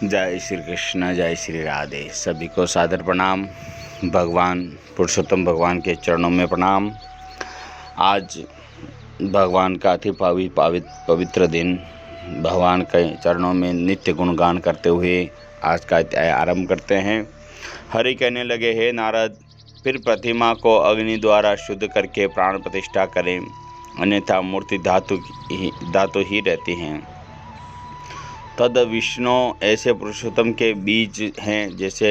जय श्री कृष्ण, जय श्री राधे। सभी को सादर प्रणाम। भगवान पुरुषोत्तम भगवान के चरणों में प्रणाम। आज भगवान का अति पवित्र दिन, भगवान के चरणों में नित्य गुणगान करते हुए आज का अध्याय आरंभ करते हैं। हरि कहने लगे, हे नारद, फिर प्रतिमा को अग्नि द्वारा शुद्ध करके प्राण प्रतिष्ठा करें, अन्यथा मूर्ति धातु ही रहती हैं। तद विष्णु ऐसे पुरुषोत्तम के बीज हैं, जैसे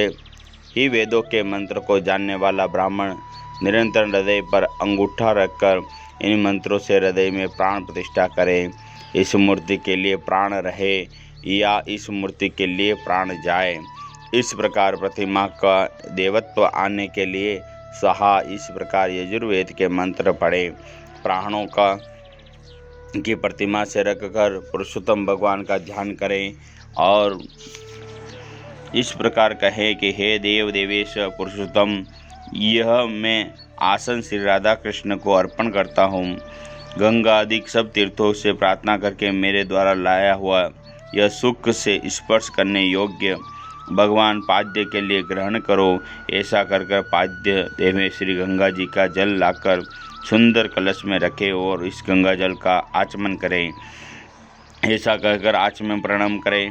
ही वेदों के मंत्र को जानने वाला ब्राह्मण निरंतर हृदय पर अंगूठा रखकर इन मंत्रों से हृदय में प्राण प्रतिष्ठा करे। इस मूर्ति के लिए प्राण रहे या इस मूर्ति के लिए प्राण जाए, इस प्रकार प्रतिमा का देवत्व आने के लिए सहा इस प्रकार यजुर्वेद के मंत्र पढ़े। प्राणों की प्रतिमा से रखकर पुरुषोत्तम भगवान का ध्यान करें और इस प्रकार कहें कि हे देव देवेश पुरुषोत्तम, यह मैं आसन श्री राधा कृष्ण को अर्पण करता हूँ। गंगा आदि सब तीर्थों से प्रार्थना करके मेरे द्वारा लाया हुआ यह सुख से स्पर्श करने योग्य भगवान पाद्य के लिए ग्रहण करो। ऐसा कर पाद्य देव में श्री गंगा जी का जल लाकर सुंदर कलश में रखे और इस गंगा जल का आचमन करें। ऐसा कहकर आचमन प्रणाम करें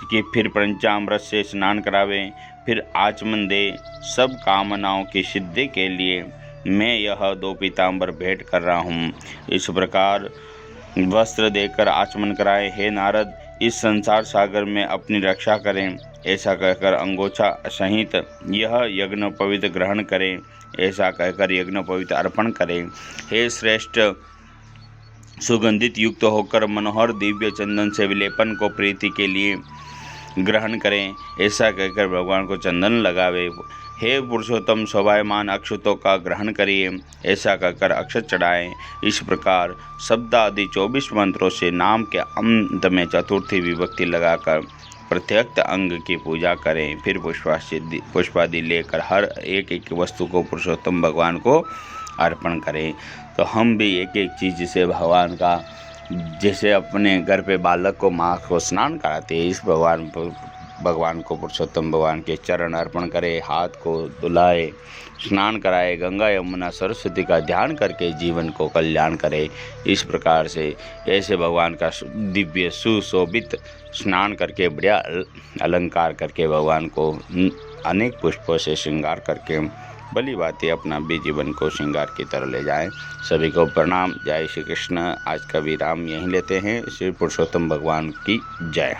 कि फिर पंचामृत से स्नान करावें, फिर आचमन दे। सब कामनाओं की सिद्धि के लिए मैं यह 2 पीताम्बर भेंट कर रहा हूँ। इस प्रकार वस्त्र देकर आचमन कराएं। हे नारद, इस संसार सागर में अपनी रक्षा करें। ऐसा कहकर अंगोछा सहित यह यज्ञ पवित्र ग्रहण करें। ऐसा कहकर यज्ञ पवित्र अर्पण करें। हे श्रेष्ठ, सुगंधित युक्त होकर मनोहर दिव्य चंदन से विलेपन को प्रीति के लिए ग्रहण करें। ऐसा कहकर भगवान को चंदन लगावे। हे पुरुषोत्तम, शोभायमान अक्षतों का ग्रहण करिए। ऐसा कहकर अक्षत चढ़ाएं। इस प्रकार शब्द आदि 24 मंत्रों से नाम के अंत में चतुर्थी विभक्ति लगाकर प्रत्येक अंग की पूजा करें। फिर पुष्पादि लेकर हर एक वस्तु को पुरुषोत्तम भगवान को अर्पण करें। तो हम भी एक एक चीज़ से भगवान का, जैसे अपने घर पे बालक को माँ को स्नान कराते हैं, इस भगवान को पुरुषोत्तम भगवान के चरण अर्पण करें, हाथ को धुलाए, स्नान कराए, गंगा यमुना सरस्वती का ध्यान करके जीवन को कल्याण करे। इस प्रकार से ऐसे भगवान का दिव्य सुशोभित स्नान करके, बढ़िया अलंकार करके, भगवान को अनेक पुष्पों से श्रृंगार करके भली बातें अपना भी जीवन को श्रृंगार की तरह ले जाएं। सभी को प्रणाम। जय श्री कृष्ण। आज का विराम यहीं लेते हैं। श्री पुरुषोत्तम भगवान की जय।